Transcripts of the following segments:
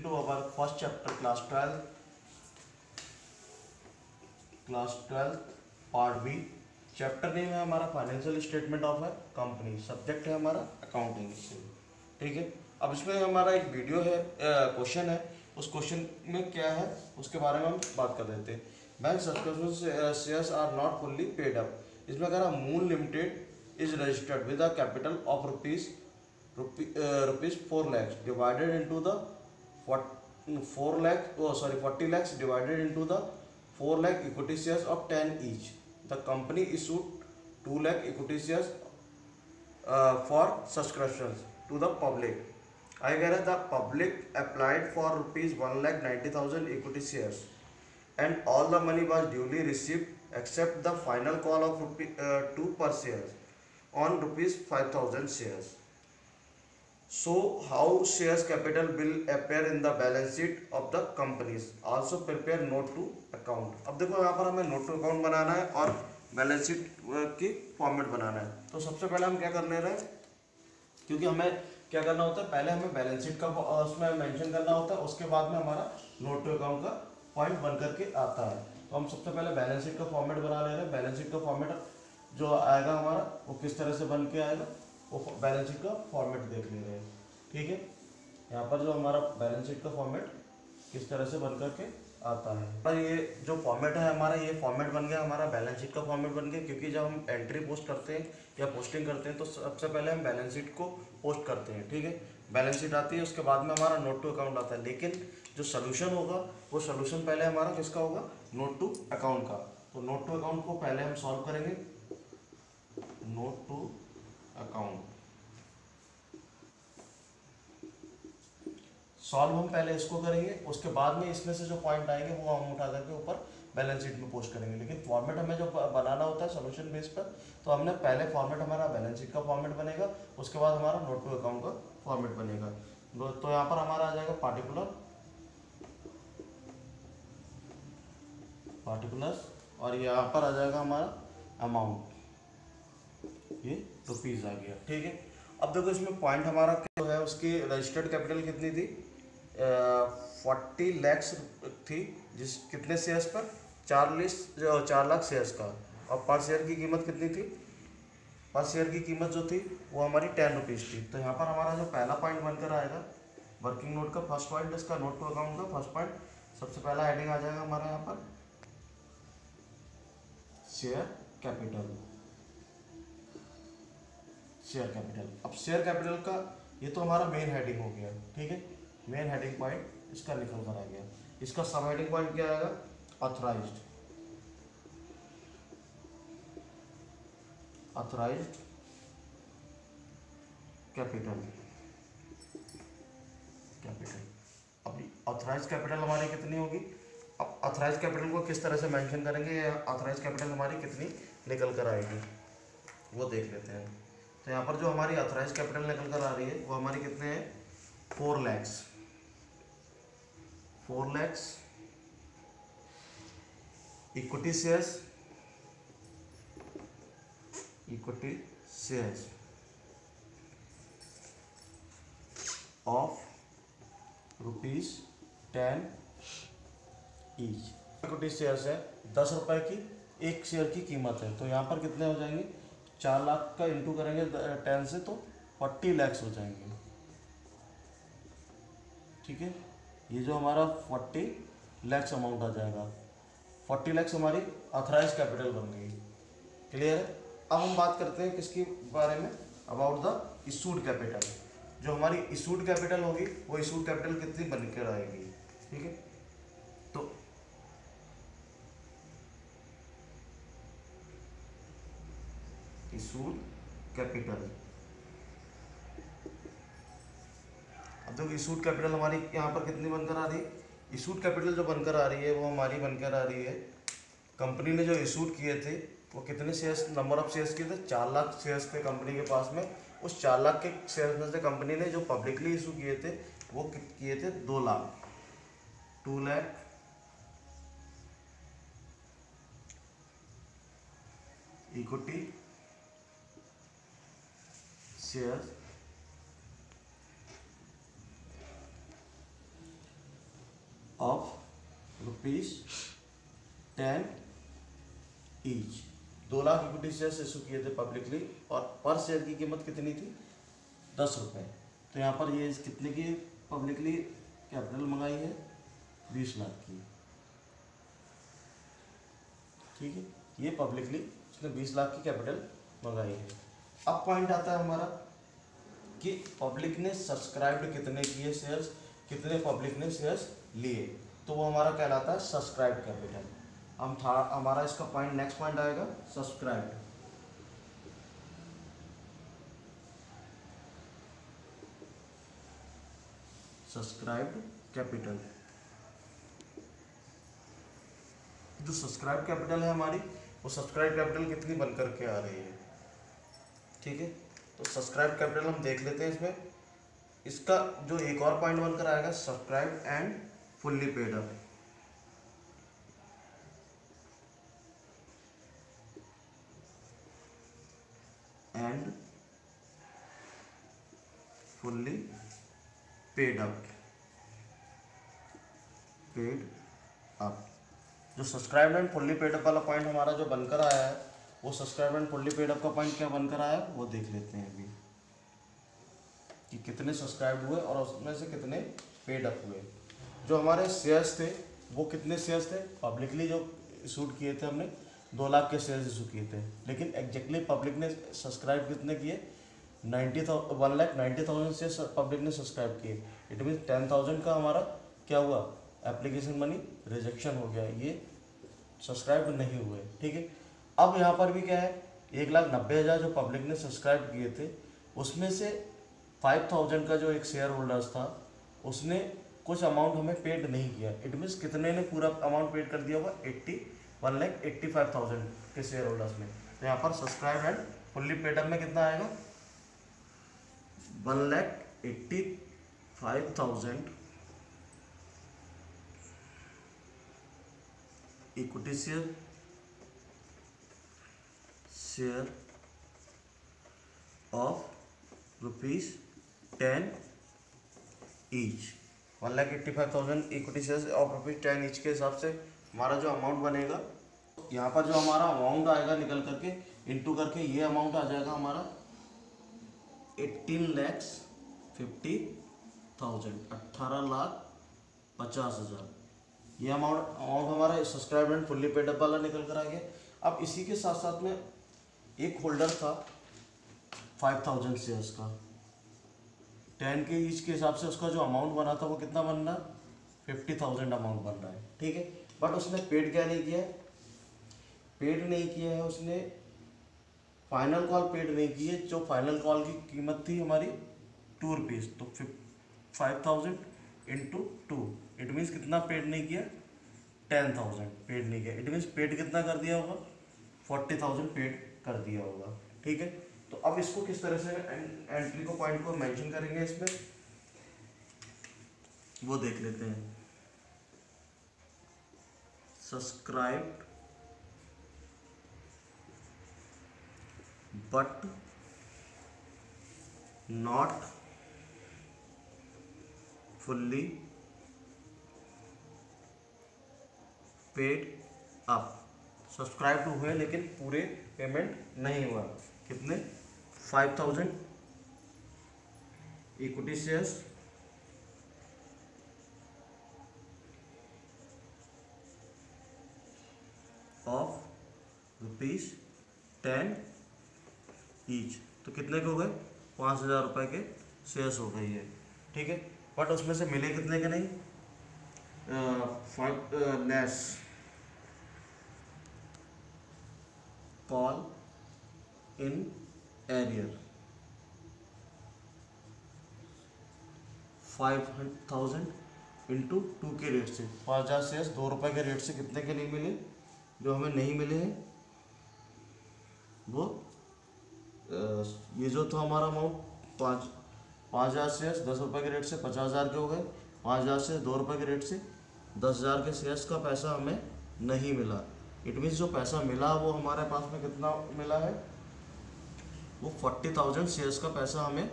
to our first chapter, class 12 part B. Chapter name है हमारा financial statement of a company, subject है हमारा accounting. ठीक है, अब इसमें हमारा एक वीडियो है, क्वेश्चन है। उस क्वेश्चन में क्या है उसके बारे में हम बात कर देते हैं। Bank subscription shares are not fully paid up. इसमें कह रहा Moon Limited is registered with a capital of rupees 4 lakhs divided into the 40 lakhs divided into the 4 lakh equity shares of 10 each. The company issued 2 lakh equity shares for subscriptions to the public. I guess the public applied for rupees 1,90,000 equity shares and all the money was duly received except the final call of 2 per share on rupees 5,000 shares. So how shares capital will appear in the balance sheet of the companies. Also prepare note to account. अब देखो यहाँ पर हमें note to account बनाना है और balance sheet की format बनाना है। तो सबसे पहले हम क्या कर ले रहे हैं, क्योंकि हमें क्या करना होता है, पहले हमें बैलेंस शीट का उसमें मेंशन करना होता है, उसके बाद में हमारा नोट टू अकाउंट का पॉइंट बन करके आता है। तो हम सबसे पहले बैलेंस शीट का फॉर्मेट बना ले रहे हैं। बैलेंस शीट का फॉर्मेट जो आएगा हमारा वो किस तरह से बन के आएगा, वो बैलेंस शीट का फॉर्मेट देख ले रहे हैं। ठीक है, यहाँ पर जो हमारा बैलेंस शीट का फॉर्मेट किस तरह से बन करके आता है, पर ये जो फॉर्मेट है हमारा, ये फॉर्मेट बन गया हमारा, बैलेंस शीट का फॉर्मेट बन गया। क्योंकि जब हम एंट्री पोस्ट करते हैं या पोस्टिंग करते हैं तो सबसे पहले हम बैलेंस शीट को पोस्ट करते हैं। ठीक है, बैलेंस शीट आती है, उसके बाद में हमारा नोट टू अकाउंट आता है। लेकिन जो सोल्यूशन होगा वो सोल्यूशन पहले हमारा किसका होगा, नोट टू अकाउंट का। तो नोट टू अकाउंट को पहले हम सॉल्व करेंगे। नोट टू अकाउंट सॉल्व हम पहले इसको करेंगे, उसके बाद में इसमें से जो पॉइंट आएंगे वो हम उठा करके ऊपर बैलेंस शीट में पोस्ट करेंगे। लेकिन फॉर्मेट हमें जो बनाना होता है सोल्यूशन बेस पर, तो हमने पहले फॉर्मेट हमारा बैलेंस शीट का फॉर्मेट बनेगा, उसके बाद हमारा नोट टू अकाउंट का फॉर्मेट बनेगा। तो यहाँ पर हमारा आ जाएगा पार्टिकुलर्स और यहाँ पर आ जाएगा हमारा अमाउंट, ये रुपीज आ गया। ठीक है, अब देखो इसमें पॉइंट हमारा क्या है, उसकी रजिस्टर्ड कैपिटल कितनी थी, 40 lakhs थी, जिस कितने शेयर्स पर, 4 लाख शेयर्स का। और पर शेयर की कीमत कितनी थी, पर शेयर की कीमत जो थी वो हमारी 10 रुपीज़ थी। तो यहाँ पर हमारा जो पहला पॉइंट बनकर आएगा वर्किंग नोट का फर्स्ट पॉइंट, इसका नोट टू अकाउंट का फर्स्ट पॉइंट, सबसे पहला हेडिंग आ जाएगा हमारा यहाँ पर शेयर कैपिटल। शेयर कैपिटल, अब शेयर कैपिटल का ये तो हमारा मेन हेडिंग हो गया। ठीक है, मेन हेडिंग पॉइंट इसका निकल कर आ गया। इसका सब हेडिंग पॉइंट क्या आएगा, ऑथराइज्ड कैपिटल। अब ऑथराइज्ड कैपिटल हमारी कितनी होगी, अब ऑथराइज्ड कैपिटल को किस तरह से मेंशन करेंगे, या ऑथराइज्ड कैपिटल हमारी कितनी निकल कर आएगी वो देख लेते हैं। तो यहाँ पर जो हमारी ऑथराइज्ड कैपिटल निकल कर आ रही है वो हमारी कितने हैं, 4 lakhs equity shares of rupees 10 each. Equity shares है 10 रुपए की एक शेयर की कीमत है। तो यहाँ पर कितने हो जाएंगे, 4 लाख का इंटू करेंगे 10 से तो 40 lakhs हो जाएंगे। ठीक है, ये जो हमारा 40 lakhs अमाउंट आ जाएगा, 40 lakhs हमारी ऑथराइज कैपिटल बन गई। क्लियर है, अब हम बात करते हैं किसके बारे में, अबाउट द इशूड कैपिटल। जो हमारी इशूड कैपिटल होगी वो इशूड कैपिटल कितनी बनकर आएगी। ठीक है, तो इशूड कैपिटल, अब देखो इशूड कैपिटल हमारी यहाँ पर कितनी बनकर आ रही है, इशूड कैपिटल जो बनकर आ रही है वो हमारी बनकर आ रही है, कंपनी ने जो इशूड किए थे वो कितने शेयर्स, नंबर ऑफ शेयर्स किए थे, 4 लाख शेयर्स थे कंपनी के पास में। उस 4 लाख के शेयर्स में से कंपनी ने जो पब्लिकली इशू किए थे वो किए थे 2 lakh, 2 lakh equity shares 10 each. 2 lakh equity shares issue किए थे पब्लिकली और पर शेयर की कीमत कितनी थी? 10 रुपये। तो यहाँ पर ये कितने की पब्लिकली कैपिटल मंगाई है? 20 लाख की। ठीक है, ये पब्लिकली उसने 20 लाख की कैपिटल मंगाई है। अब पॉइंट आता है हमारा कि पब्लिक ने सब्सक्राइब्ड कितने किए शेयर्स, कितने पब्लिक ने शेयर्स लिए, तो वो हमारा कहलाता है सब्सक्राइब्ड कैपिटल। हमारा इसका पॉइंट नेक्स्ट पॉइंट आएगा सब्सक्राइब्ड। सब्सक्राइब्ड कैपिटल, जो सब्सक्राइब कैपिटल है हमारी, वो सब्सक्राइब कैपिटल कितनी बन करके आ रही है? ठीक है, तो सब्सक्राइब कैपिटल हम देख लेते हैं। इसमें इसका जो एक और पॉइंट बनकर आएगा subscribe and fully paid up. And fully paid up. Paid up, जो subscribe and fully paid up वाला पॉइंट हमारा जो बनकर आया है, वो subscribe and fully paid up का पॉइंट क्या बनकर आया है वो देख लेते हैं अभी, कि कितने सब्सक्राइब हुए और उसमें से कितने पेड अप हुए। जो हमारे शेयर्स थे वो कितने शेयर्स थे? पब्लिकली जो इशू किए थे हमने 2 लाख के शेयर्स इशू किए थे, लेकिन एग्जैक्टली पब्लिक ने सब्सक्राइब कितने किए? 1,90,000 शेयर्स पब्लिक ने सब्सक्राइब किए। इट मीन 10,000 का हमारा क्या हुआ? एप्लीकेशन मनी रिजेक्शन हो गया, ये सब्सक्राइब नहीं हुए। ठीक है, अब यहाँ पर भी क्या है, 1,90,000 जो पब्लिक ने सब्सक्राइब किए थे, उसमें से 5,000 का जो एक शेयर होल्डर्स था उसने कुछ अमाउंट हमें पेड नहीं किया। इट मीन्स कितने ने पूरा अमाउंट पेड कर दिया होगा? 1,85,000 के शेयर होल्डर्स ने। तो यहाँ पर subscribe and fully paid up में कितना आएगा? 1,85,000 equity share of ₹10 each. 1,85,000 equity shares of ₹10 each के हिसाब से हमारा जो अमाउंट बनेगा, यहाँ पर जो हमारा अमाउंट आएगा निकल करके इंटू करके, ये अमाउंट आ जाएगा हमारा 18,50,000, 18,50,000। ये अमाउंट हमारा subscribe and fully paid up वाला निकल कर आ गया। अब इसी के साथ साथ में एक होल्डर था 5,000 शेयर्स का, 10 के ईच के हिसाब से उसका जो अमाउंट बना था वो कितना बन रहा है? 50,000 अमाउंट बन रहा है। ठीक है, बट उसने पेड क्या नहीं किया है? पेड नहीं किया है उसने, फाइनल कॉल पेड नहीं की है। जो फाइनल कॉल की कीमत थी हमारी ₹2, तो 5,000 इंटू 2, इट मीन्स कितना पेड नहीं किया? 10,000 पेड नहीं किया। इट मीन्स पेड कितना कर दिया होगा? 40,000 पेड कर दिया होगा। ठीक है, तो अब इसको किस तरह से एंट्री को पॉइंट को मेंशन करेंगे इसमें, वो देख लेते हैं। Subscribed but not fully paid up. Subscribe हुए लेकिन पूरे पेमेंट नहीं हुआ। कितने? 5,000 इक्विटी शेयर्स ऑफ ₹10 ईच, तो कितने के हो गए? 5,000 रुपये के शेयर्स हो गई है। ठीक है, बट उसमें से मिले कितने के नहीं? 5 less call in arrear, 5,000 into 2 के रेट से, 5,000 शेयर्स ₹2 के रेट से कितने के नहीं मिले? जो हमें नहीं मिले हैं वो ये जो था हमारा अमाउंट 5,000 शेयर्स ₹10 के रेट से 50,000 के हो गए। 5,000 शेयर्स ₹2 के रेट से 10,000 के शेयर्स का पैसा हमें नहीं मिला। इट मीन्स जो पैसा मिला वो हमारे पास में कितना मिला है? वो 40,000 शेयर्स का पैसा हमें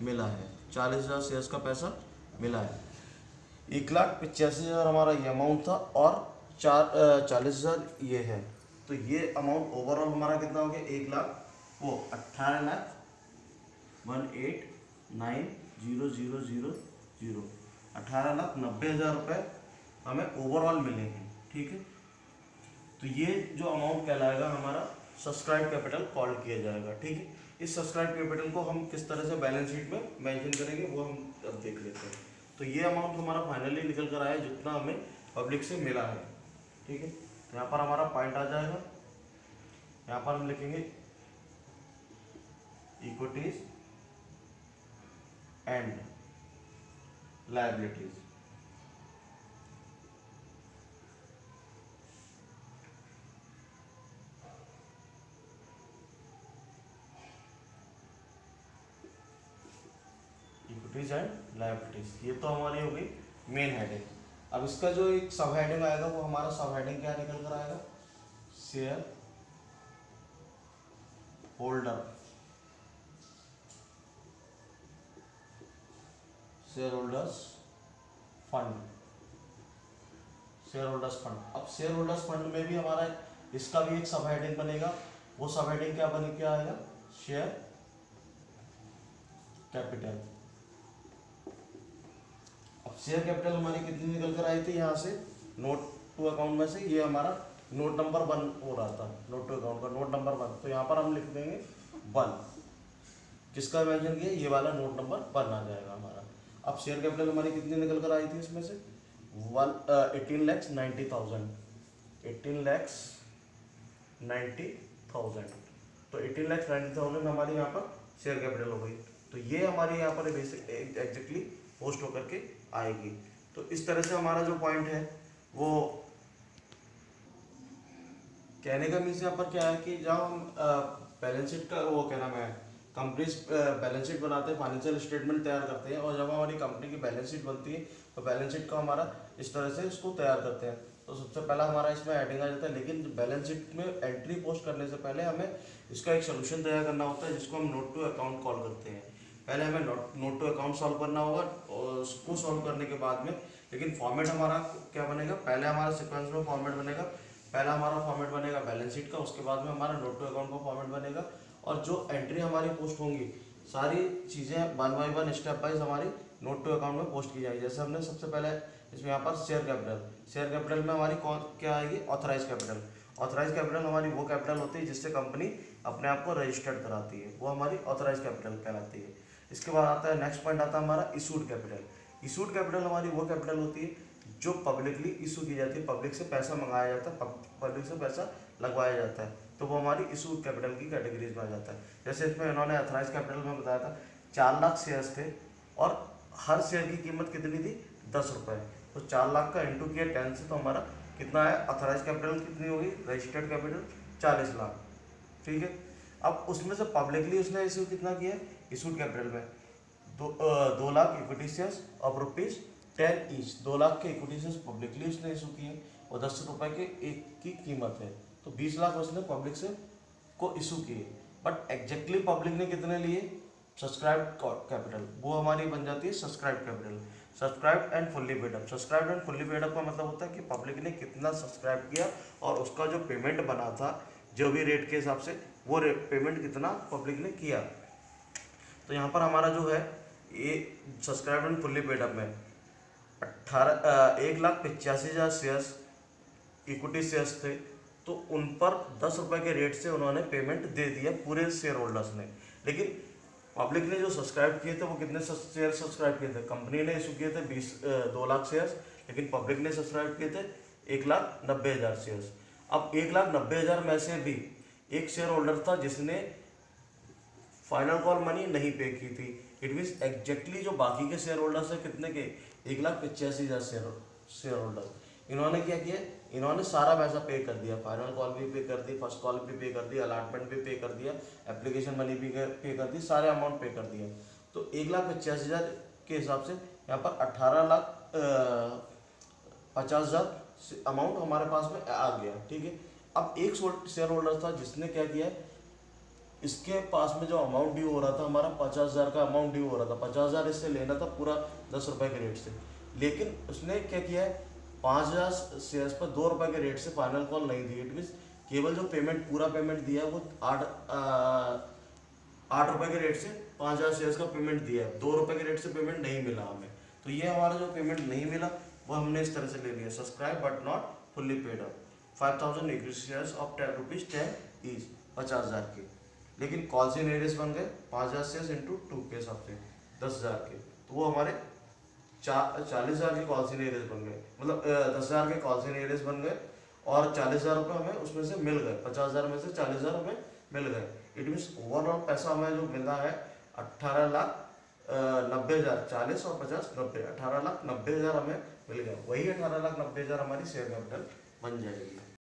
मिला है, 40,000 शेयर्स का पैसा मिला है। 1,85,000 हमारा ये अमाउंट था और 40,000 ये है। तो ये अमाउंट ओवरऑल हमारा कितना हो गया, 18,18,90,000 18,90,000 रुपये हमें ओवरऑल मिलेंगे। ठीक है, तो ये जो अमाउंट कहलाएगा हमारा सब्सक्राइब कैपिटल कॉल किया जाएगा। ठीक है, इस सब्सक्राइब कैपिटल को हम किस तरह से बैलेंस शीट में मेंशन करेंगे वो हम अब देख लेते हैं। तो ये अमाउंट हमारा फाइनली निकल कर आया जितना हमें पब्लिक से मिला है। ठीक है, यहाँ पर हमारा पॉइंट आ जाएगा, यहाँ पर हम लिखेंगे equities and liabilities. Equities and liabilities, ये तो हमारी हो गई मेन हेडिंग। अब इसका जो एक सब हेडिंग आएगा वो हमारा सब हेडिंग क्या निकल कर आएगा, share holder, share holders fund, share holders fund. अब शेयर होल्डर्स फंड में भी हमारा इसका भी एक सब हेडिंग बनेगा। वो सब हेडिंग क्या बन के आएगा, शेयर कैपिटल। अब शेयर कैपिटल हमारी कितनी निकल कर आई थी, यहाँ से नोट टू अकाउंट में से ये हमारा नोट नंबर 1 हो रहा था, नोट टू अकाउंट का नोट नंबर 1। तो यहाँ पर हम लिख देंगे 1, किसका मेंशन किया, ये वाला नोट नंबर 1 आ जाएगा हमारा। अब शेयर कैपिटल हमारी कितनी निकल कर आई थी इसमें से 18,90,000, 18,90,000। तो 18,90,000 हमारी यहाँ पर शेयर कैपिटल हो गई। तो ये हमारी यहाँ पर बेसिक एग्जैक्टली पोस्ट होकर के आएगी। तो इस तरह से हमारा जो पॉइंट है वो कहने का मीन्स यहाँ पर क्या है कि जब हम बैलेंस शीट का वो क्या नाम है कंपनी बैलेंस शीट बनाते हैं, फाइनेंशियल स्टेटमेंट तैयार करते हैं, और जब हमारी कंपनी की बैलेंस शीट बनती है तो बैलेंस शीट का हमारा इस तरह से इसको तैयार करते हैं। तो सबसे पहला हमारा इसमें हेडिंग आ जाता है, लेकिन बैलेंस शीट में एंट्री पोस्ट करने से पहले हमें इसका एक सोल्यूशन तैयार करना होता है जिसको हम नोट टू अकाउंट कॉल करते हैं। पहले हमें नोट टू अकाउंट सॉल्व करना होगा और उसको सॉल्व करने के बाद में लेकिन फॉर्मेट हमारा क्या बनेगा, पहले हमारा सिक्वेंस में फॉर्मेट बनेगा। पहला हमारा फॉर्मेट बनेगा बैलेंस शीट का, उसके बाद में हमारा नोट टू अकाउंट का फॉर्मेट बनेगा, और जो एंट्री हमारी पोस्ट होंगी सारी चीज़ें 1 बाय 1 स्टेप वाइज हमारी नोट टू अकाउंट में पोस्ट की जाएगी। जैसे हमने सबसे पहले इसमें यहाँ पर शेयर कैपिटल में हमारी कौन क्या आएगी, ऑथराइज कैपिटल। ऑथराइज कैपिटल हमारी वो कैपिटल होती है जिससे कंपनी अपने आप को रजिस्टर्ड कराती है, वो हमारी ऑथराइज कैपिटल कहलाती है। इसके बाद आता है नेक्स्ट पॉइंट आता है हमारा इशूड कैपिटल। इशूड कैपिटल हमारी वो कैपिटल होती है जो पब्लिकली इशू की जाती है, पब्लिक से पैसा मंगाया जाता है, पब्लिक से पैसा लगवाया जाता है, तो वो हमारी इशूड कैपिटल की कैटेगरीज में आ जाता है। जैसे इसमें इन्होंने ऑथराइज कैपिटल में बताया था 4 लाख शेयर्स थे और हर शेयर की कीमत कितनी थी, 10 रुपये। तो 4 लाख का इंटू किया 10 से, तो हमारा कितना है, ऑथराइज कैपिटल कितनी होगी, रजिस्टर्ड कैपिटल 40 लाख। ठीक है, अब उसमें से पब्लिकली उसने इशू कितना किया, इशूड कैपिटल में 2 lakh equity shares of ₹10 each. 2 lakh के इक्विटी शेयर्स पब्लिकली उसने इशू किए और 10 रुपये के एक की कीमत है, तो 20 लाख उसने पब्लिक से को इशू किए। बट एग्जैक्टली पब्लिक ने कितने लिए, सब्सक्राइब कैपिटल, वो हमारी बन जाती है subscribe capital. Subscribe and fully paid up, subscribe and fully paid up का मतलब होता है कि पब्लिक ने कितना सब्सक्राइब किया और उसका जो पेमेंट बना था जो भी रेट के हिसाब से वो पेमेंट कितना पब्लिक ने किया। तो यहाँ पर हमारा जो है ये subscribe and fully paid up में 1,85,000 शेयर्स इक्विटी शेयर्स थे, तो उन पर 10 रुपये के रेट से उन्होंने पेमेंट दे दिया पूरे शेयर होल्डर्स ने। लेकिन पब्लिक ने जो सब्सक्राइब किए थे वो कितने शेयर सब्सक्राइब किए थे, कंपनी ने इशू किए थे 2 लाख शेयर्स, लेकिन पब्लिक ने सब्सक्राइब किए थे 1,90,000 शेयर्स। अब 1,90,000 में से भी एक शेयर होल्डर था जिसने फाइनल कॉल मनी नहीं पे की थी। इट मीन्स एग्जैक्टली जो बाकी के शेयर होल्डर्स है कितने के, 1,85,000 शेयर होल्डर, इन्होंने क्या किया, इन्होंने सारा पैसा पे कर दिया, फाइनल कॉल भी पे कर दी, फर्स्ट कॉल भी पे कर दिया, अलॉटमेंट भी पे कर दिया, एप्लीकेशन मनी भी पे कर दी, सारे अमाउंट पे कर दिया। तो 1,85,000 के हिसाब से यहाँ पर 18,50,000 अमाउंट हमारे पास में आ गया। ठीक है, अब एक शेयर होल्डर था जिसने क्या किया, इसके पास में जो अमाउंट ड्यू हो रहा था हमारा 50,000 का अमाउंट ड्यू हो रहा था, 50,000 इससे लेना था पूरा 10 रुपये के रेट से, लेकिन उसने क्या किया है, 5,000 शेयर्स पर 2 रुपए के रेट से फाइनल कॉल नहीं दी। इट मीन्स केवल जो पेमेंट, पूरा पेमेंट दिया है वो 8 रुपए के रेट से 5,000 शेयर्स का पेमेंट दिया है, 2 रुपए के रेट से पेमेंट नहीं मिला हमें। तो ये हमारा जो पेमेंट नहीं मिला वो हमने इस तरह से ले लिया, subscribe but not fully paid up 5,000 equity shares of 10 rupees 10 each, 50,000 के। लेकिन कॉल्स इन एरियस बन गए 5,000 शेयर्स इंटू 2 के हिसाब से 10,000 के, तो वो हमारे 40,000 के कॉल्स इन एरियस बन गए, मतलब 10,000 के कॉल्स इन एरियस बन गए और 40,000 रुपये हमें उसमें से मिल गए, 50,000 में से 40,000 हमें मिल गए। इट मीन्स ओवरऑल पैसा हमें जो मिला है 18,90,000, 40 और 50 90, 18,90,000 हमें मिल गया। वही 18,90,000 हमारी शेयर कैपिटल बन जाएगी।